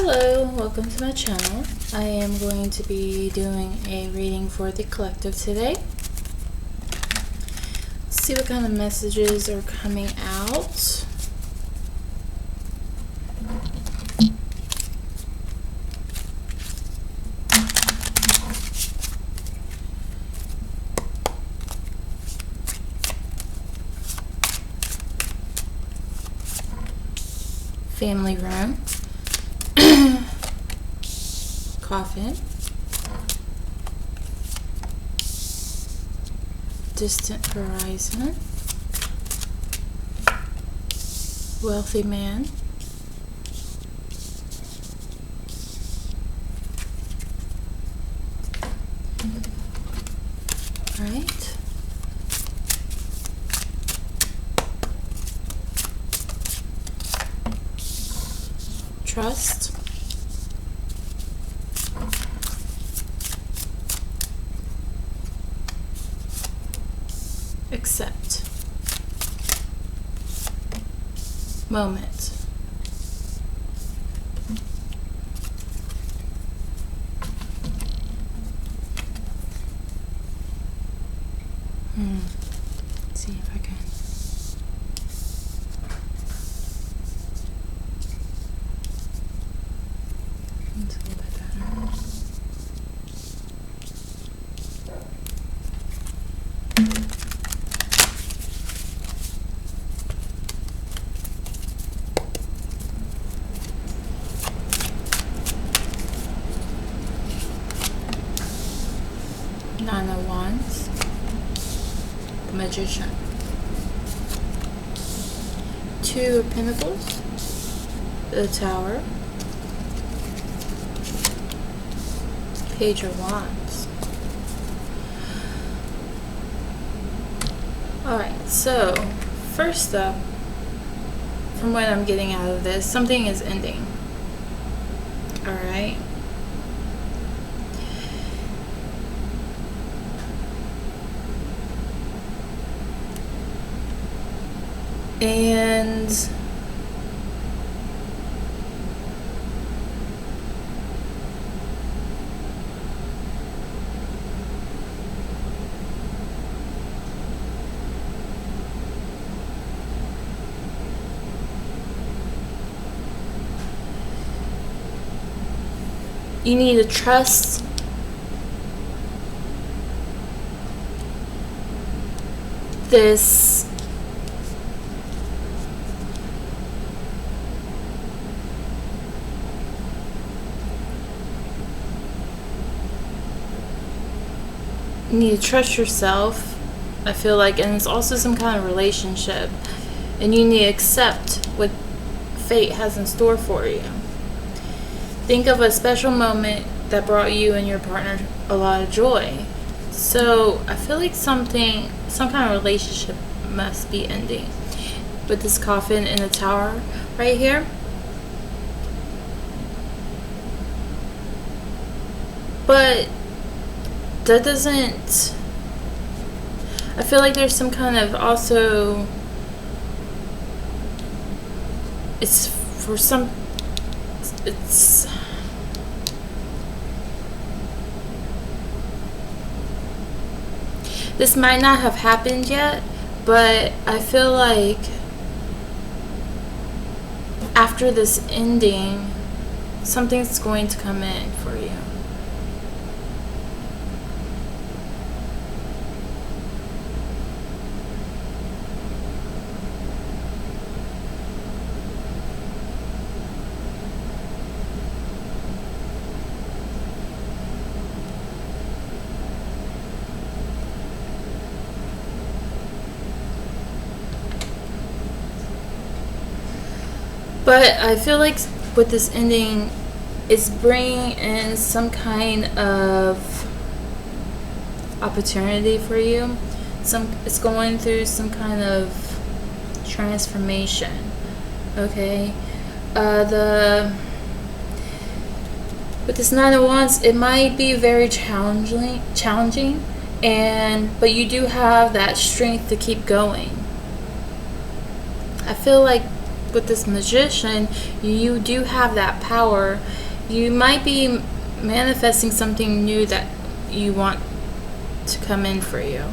Hello, welcome to my channel. I am going to be doing a reading for the collective today. Let's see what kind of messages are coming out. Family room. Coffin. Distant horizon. Wealthy man. Right. Trust. Accept. Moment. Let's see if I can. It's a little bit better. Nine of Wands, the Magician, Two of Pentacles, the Tower, Page of Wands. Alright, so first up, from what I'm getting out of this, something is ending. Alright. And you need to trust this you need to trust yourself, I feel like, and it's also some kind of relationship, and you need to accept what fate has in store for you. Think of a special moment that brought you and your partner a lot of joy. So I feel like some kind of relationship must be ending with this Coffin in the Tower right here. But that doesn't, I feel like there's some kind of also, it's for some, it's, this might not have happened yet, but I feel like after this ending, something's going to come in for you. But I feel like with this ending, it's bringing in some kind of opportunity for you. It's going through some kind of transformation. Okay, with this Nine of Wands, it might be very challenging, but you do have that strength to keep going. I feel like with this magician, you do have that power. You might be manifesting something new that you want to come in for you.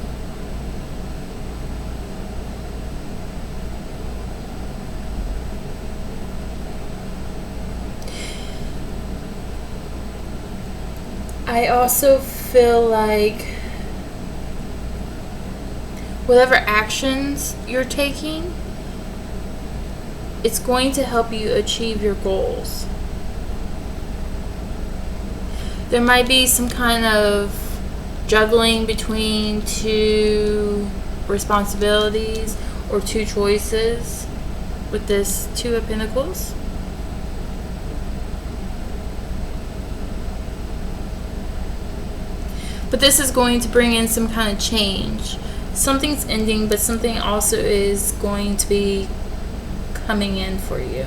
I also feel like whatever actions you're taking, it's going to help you achieve your goals. There might be some kind of juggling between two responsibilities or two choices with this Two of Pentacles. But this is going to bring in some kind of change. Something's ending, but something also is going to be coming in for you.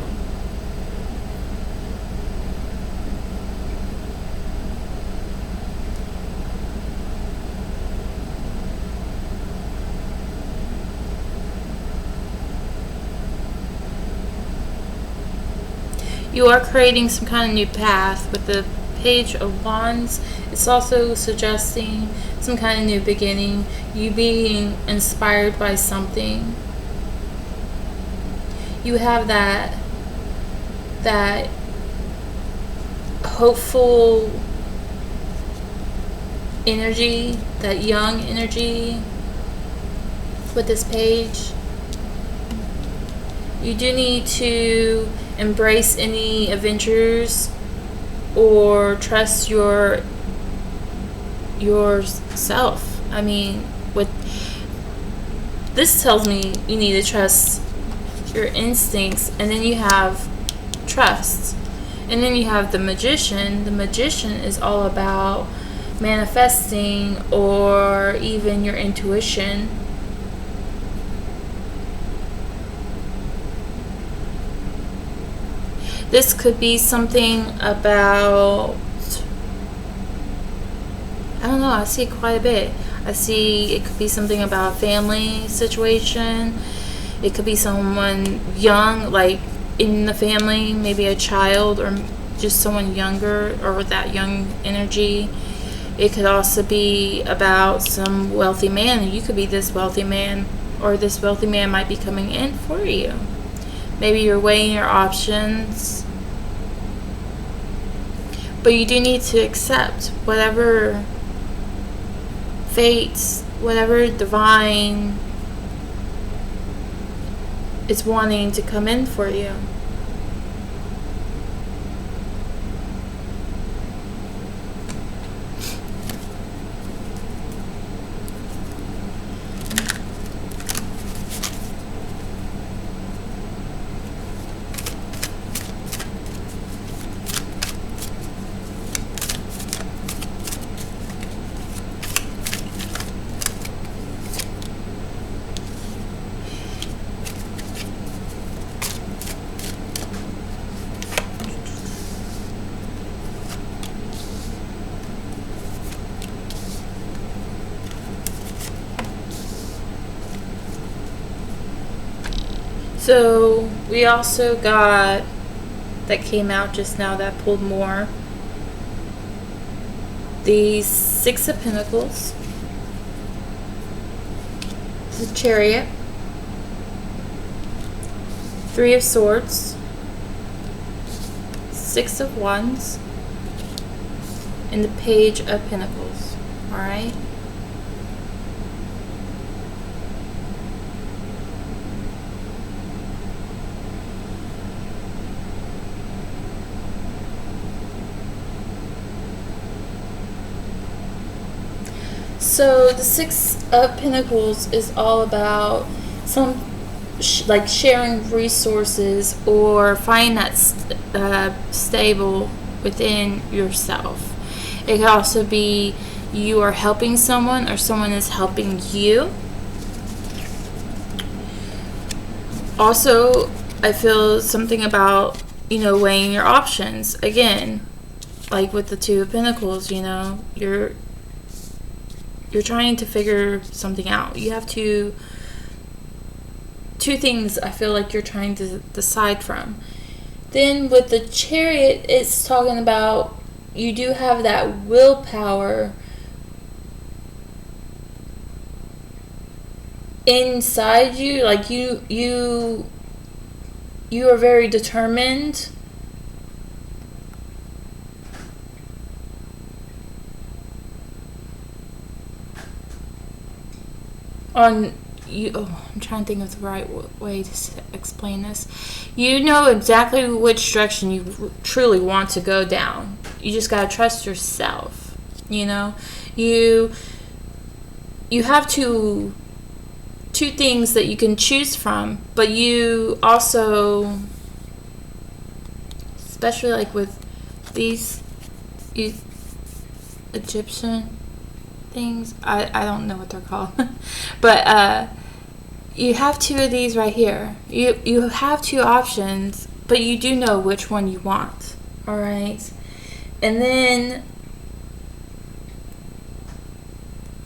You are creating some kind of new path with the Page of Wands. It's also suggesting some kind of new beginning, you being inspired by something. You have that hopeful energy, that young energy with this page. You do need to embrace any adventures or trust yourself. I mean, with this tells me you need to trust your instincts, and then you have trust, and then you have the magician. The magician is all about manifesting or even your intuition. This could be something about, I don't know, I see it quite a bit. I see it could be something about a family situation. It could be someone young, like in the family, maybe a child or just someone younger or with that young energy. It could also be about some wealthy man, and you could be this wealthy man, or this wealthy man might be coming in for you. Maybe you're weighing your options, but you do need to accept whatever fate, whatever divine is wanting to come in for you. So we also got, that came out just now, that pulled more, the Six of Pentacles, the Chariot, Three of Swords, Six of Wands, and the Page of Pentacles. Alright? So the Six of Pentacles is all about some like sharing resources or finding that stable within yourself. It could also be you are helping someone or someone is helping you. Also, I feel something about, weighing your options. Again, like with the Two of Pentacles, you're trying to figure something out. You have to two things I feel like you're trying to decide from. Then with the Chariot, it's talking about you do have that willpower inside you, like you are very determined on you. I'm trying to think of the right way to explain this. You know exactly which direction you truly want to go down. You just gotta trust yourself. You know, you have two things that you can choose from, but you also, especially like with these Egyptian things, I don't know what they're called, but you have two of these right here. You have two options, but you do know which one you want. All right, and then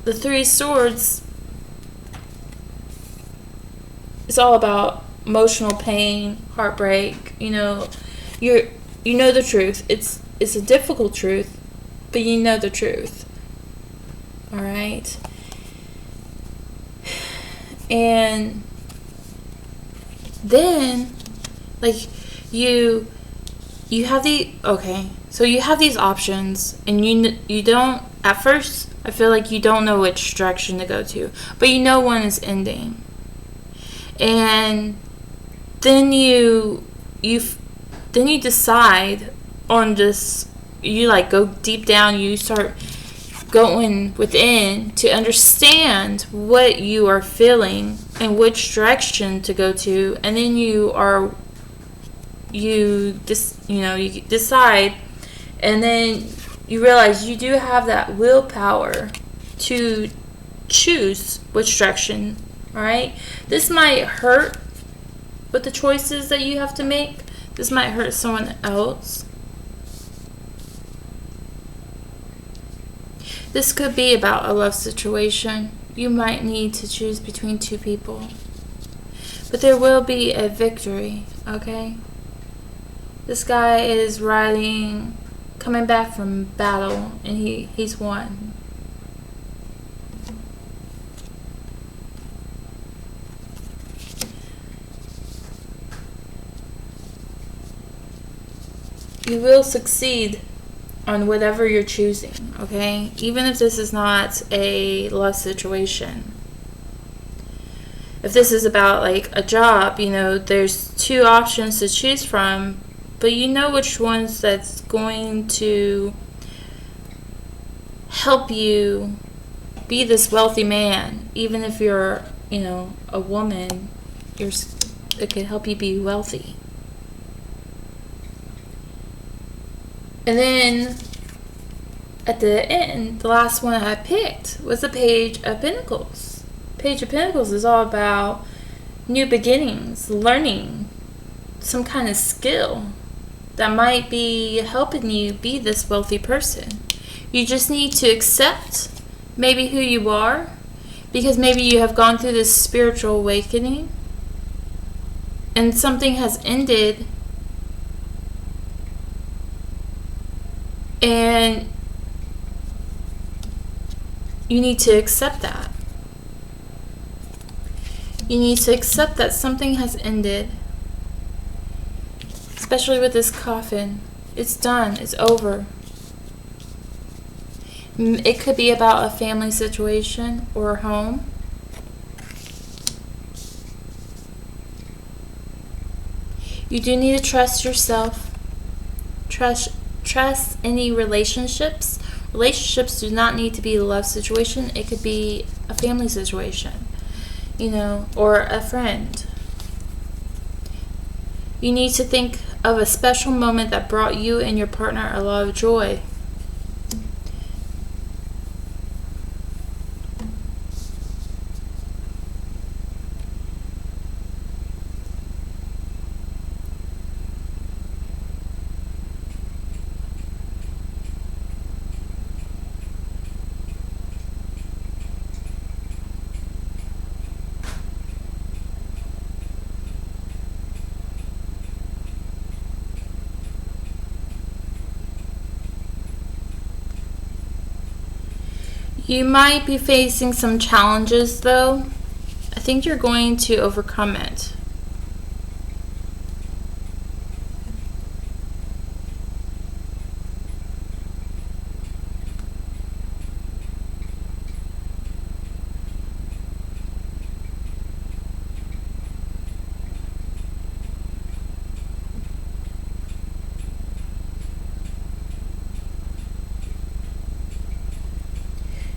the Three Swords. It's all about emotional pain, heartbreak. You know, you know the truth. It's a difficult truth, but you know the truth. All right. And then, like, you have so you have these options, and you don't, at first I feel like you don't know which direction to go to, but you know one is ending. And then you decide on this. You like go deep down. You start going within to understand what you are feeling and which direction to go to, and then you decide, and then you realize you do have that willpower to choose which direction. All right, this might hurt with the choices that you have to make. This might hurt someone else. This could be about a love situation. You might need to choose between two people. But there will be a victory, okay? This guy is coming back from battle, and he's won. You will succeed on whatever you're choosing, okay? Even if this is not a love situation. If this is about like a job, you know, there's two options to choose from, but you know which ones that's going to help you be this wealthy man. Even if you're, you know, a woman, it could help you be wealthy. And then at the end, the last one I picked was the Page of Pentacles. Page of Pentacles is all about new beginnings, learning some kind of skill that might be helping you be this wealthy person. You just need to accept maybe who you are, because maybe you have gone through this spiritual awakening and something has ended. And you need to accept that. You need to accept that something has ended. Especially with this coffin. It's done. It's over. It could be about a family situation or a home. You do need to trust yourself. Trust any relationships. Relationships do not need to be a love situation. It could be a family situation, you know, or a friend. You need to think of a special moment that brought you and your partner a lot of joy. You might be facing some challenges, though. I think you're going to overcome it.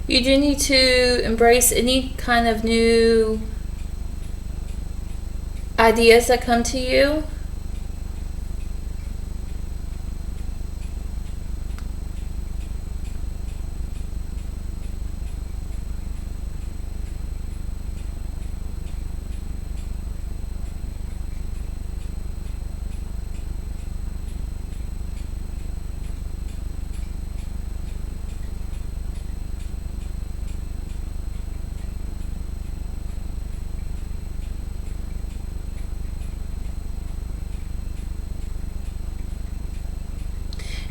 You do need to embrace any kind of new ideas that come to you.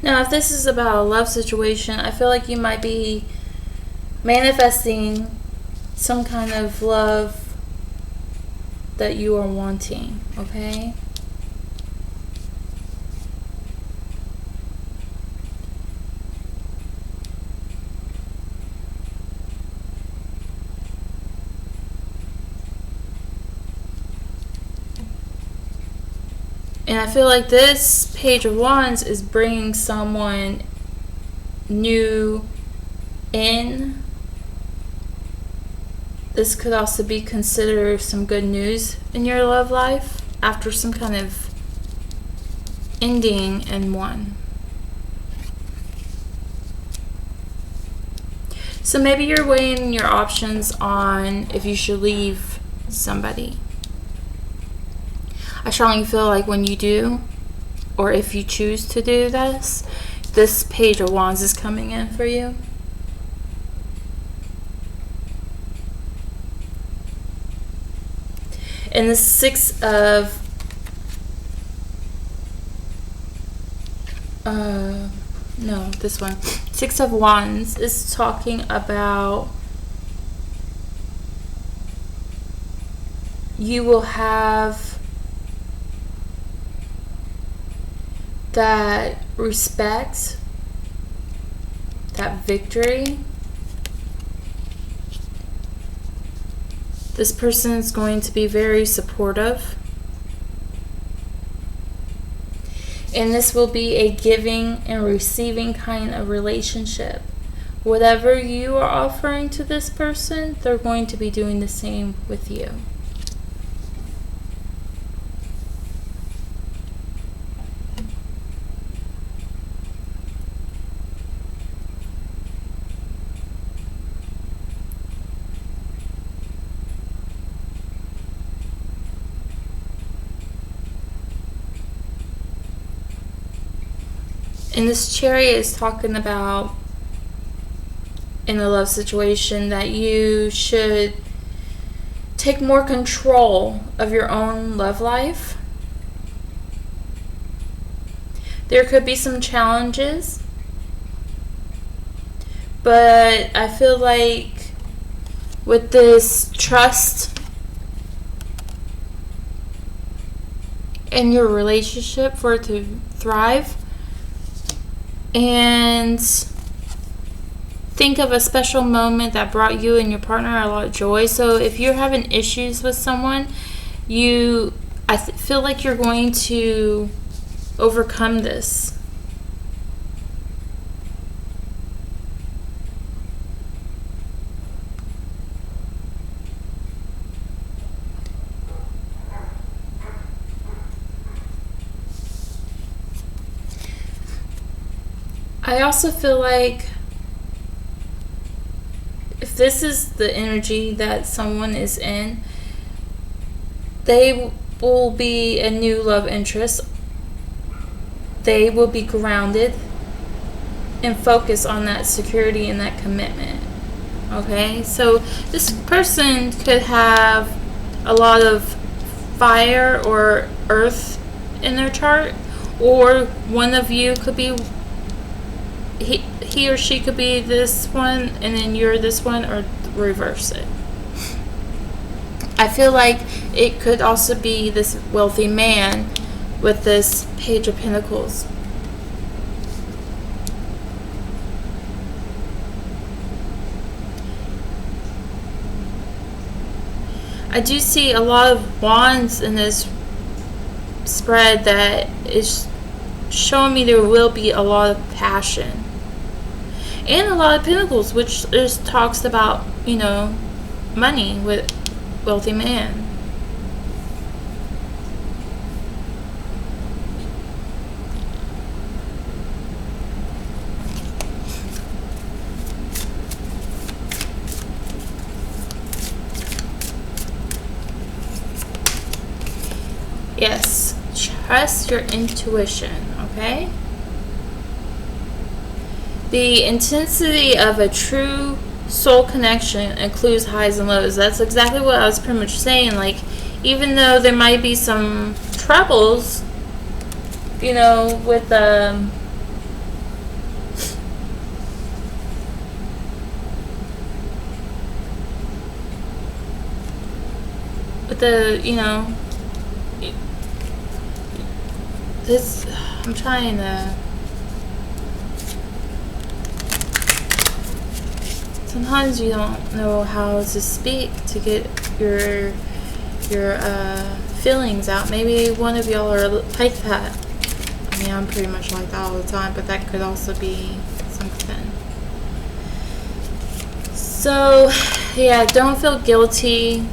Now, if this is about a love situation, I feel like you might be manifesting some kind of love that you are wanting, okay? And I feel like this Page of Wands is bringing someone new in. This could also be considered some good news in your love life after some kind of ending in one. So maybe you're weighing your options on if you should leave somebody. I strongly feel like when you do, or if you choose to do this Page of Wands is coming in for you. And the Six of Six of Wands is talking about you will have that respect, that victory. This person is going to be very supportive. And this will be a giving and receiving kind of relationship. Whatever you are offering to this person, they're going to be doing the same with you. And this Chariot is talking about, in a love situation, that you should take more control of your own love life. There could be some challenges, but I feel like with this trust in your relationship for it to thrive, and think of a special moment that brought you and your partner a lot of joy. So if you're having issues with someone, I feel like you're going to overcome this. I also feel like if this is the energy that someone is in, they will be a new love interest. They will be grounded and focus on that security and that commitment. Okay, so this person could have a lot of fire or earth in their chart, or one of you could be he or she could be this one and then you're this one, or reverse it. I feel like it could also be this wealthy man with this Page of Pentacles. I do see a lot of wands in this spread that is showing me there will be a lot of passion. And a lot of pentacles, which just talks about, you know, money with wealthy man. Yes, trust your intuition, okay? The intensity of a true soul connection includes highs and lows. That's exactly what I was pretty much saying. Like, even though there might be some troubles, you know, with the you know, this, I'm trying to, sometimes you don't know how to speak to get your feelings out. Maybe one of y'all are like that. I mean, I'm pretty much like that all the time, but that could also be something. So, yeah, don't feel guilty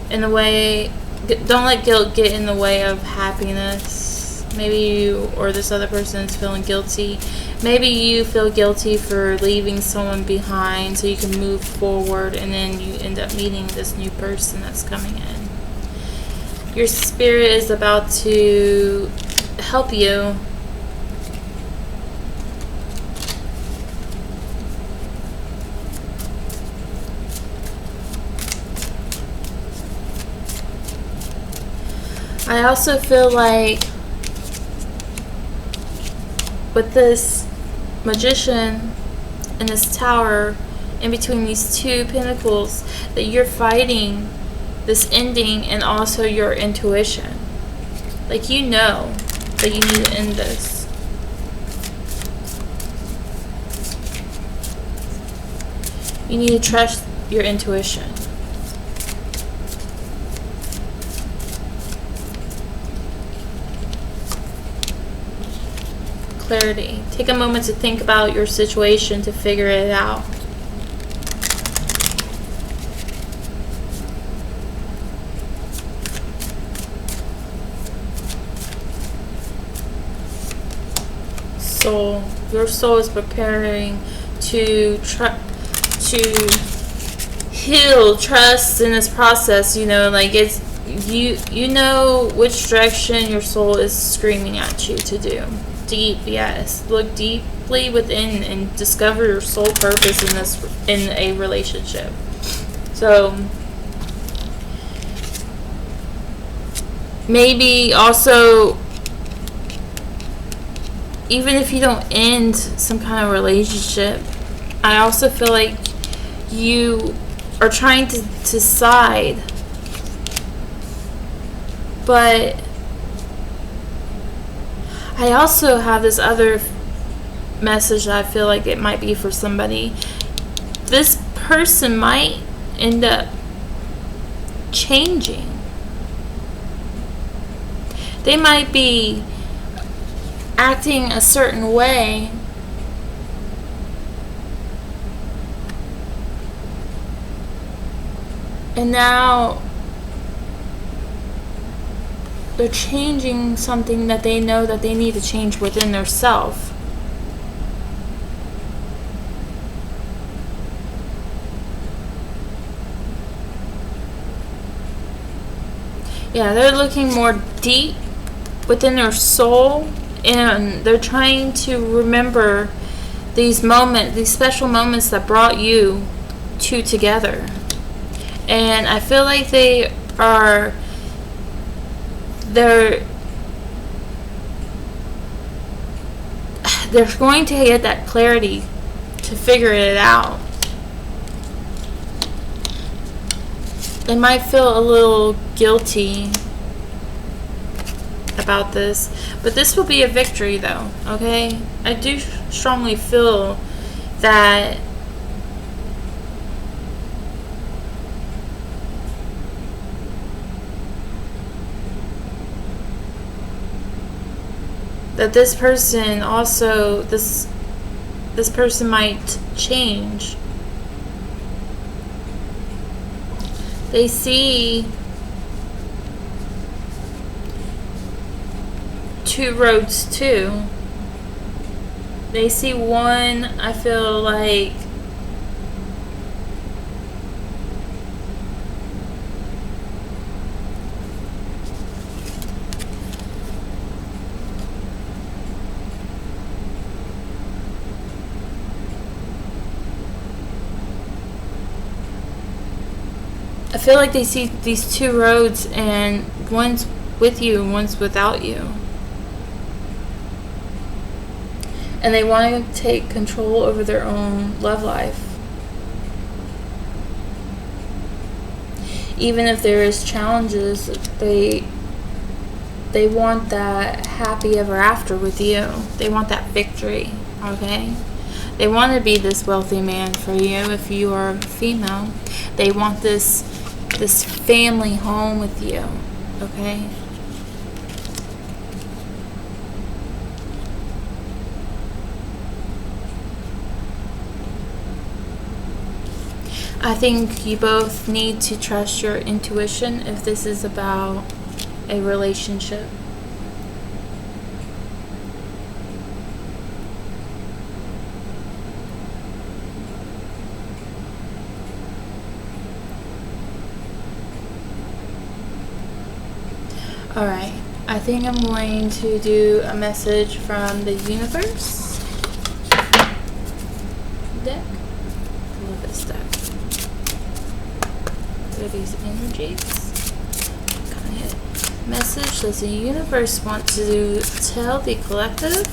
in the way. Don't let guilt get in the way of happiness. Maybe you or this other person is feeling guilty. Maybe you feel guilty for leaving someone behind so you can move forward, and then you end up meeting this new person that's coming in. Your spirit is about to help you. I also feel like with this Magician and this Tower in between these two pentacles, that you're fighting this ending and also your intuition. Like, you know that you need to end this. You need to trust your intuition. Clarity. Take a moment to think about your situation to figure it out. Soul. Your soul is preparing to heal, trust in this process. You know, like, it's you know which direction your soul is screaming at you to do. Deep, yes. Look deeply within and discover your soul purpose in a relationship. So maybe also, even if you don't end some kind of relationship, I also feel like you are trying to decide, but I also have this other message that I feel like it might be for somebody. This person might end up changing. They might be acting a certain way, and now they're changing something that they know that they need to change within their self. Yeah, they're looking more deep within their soul, and they're trying to remember these moments, these special moments that brought you two together. And I feel like they're they're going to get that clarity to figure it out. They might feel a little guilty about this, but this will be a victory though, okay? I do strongly feel that this person also, this person might change. They see two roads too. They see one, I feel like, they see these two roads, and one's with you and one's without you. And they want to take control over their own love life. Even if there is challenges, they want that happy ever after with you. They want that victory, okay? They want to be this wealthy man for you if you are female. They want this family home with you, okay? I think you both need to trust your intuition if this is about a relationship. Alright, I think I'm going to do a message from the universe deck. I love this deck. What are these energies? Kind of message does the universe want to tell the collective?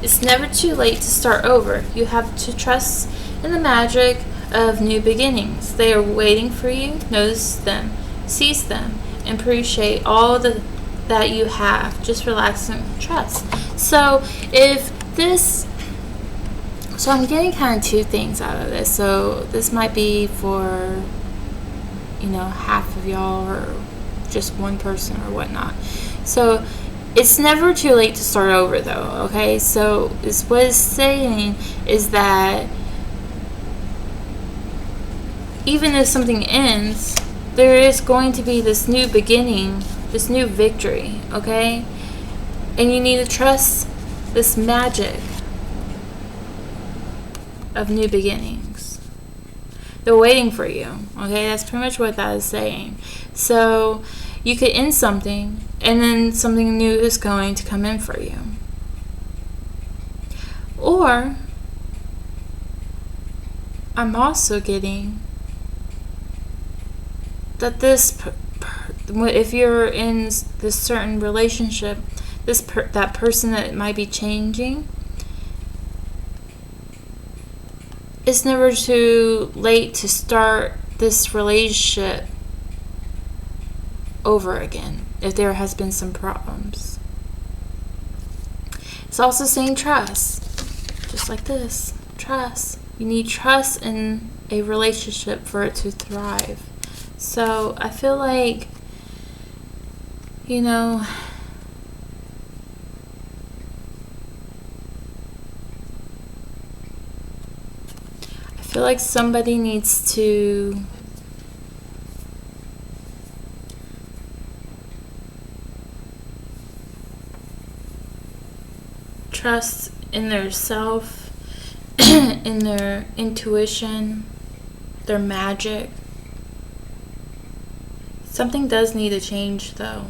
It's never too late to start over. You have to trust in the magic of new beginnings. They are waiting for you. Notice them, seize them, and appreciate all that you have. Just relax and trust. So I'm getting kind of two things out of this. So this might be for, half of y'all or just one person or whatnot. So it's never too late to start over though, okay? So what it's saying is that even if something ends, there is going to be this new beginning, this new victory, okay? And you need to trust this magic of new beginnings. They're waiting for you, okay? That's pretty much what that is saying. So you could end something, and then something new is going to come in for you. Or I'm also getting that if you're in this certain relationship, that person that might be changing, it's never too late to start this relationship over again if there has been some problems. It's also saying trust, just like this. Trust. You need trust in a relationship for it to thrive. So I feel like, I feel like somebody needs to trust in their self, in their intuition, their magic. Something does need to change though.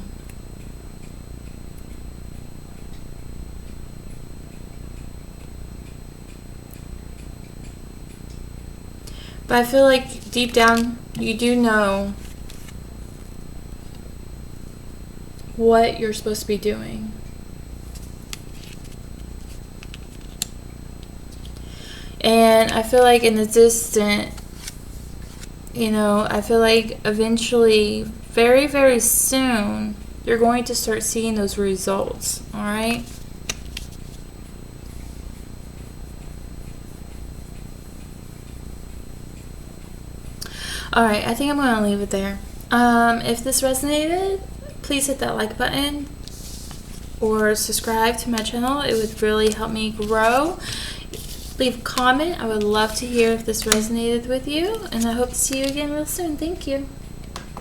But I feel like deep down you do know what you're supposed to be doing. And I feel like in the distant, you know, I feel like eventually, very, very soon, you're going to start seeing those results, all right? All right, I think I'm going to leave it there. If this resonated, please hit that like button or subscribe to my channel. It would really help me grow. Leave a comment. I would love to hear if this resonated with you, and I hope to see you again real soon. Thank you.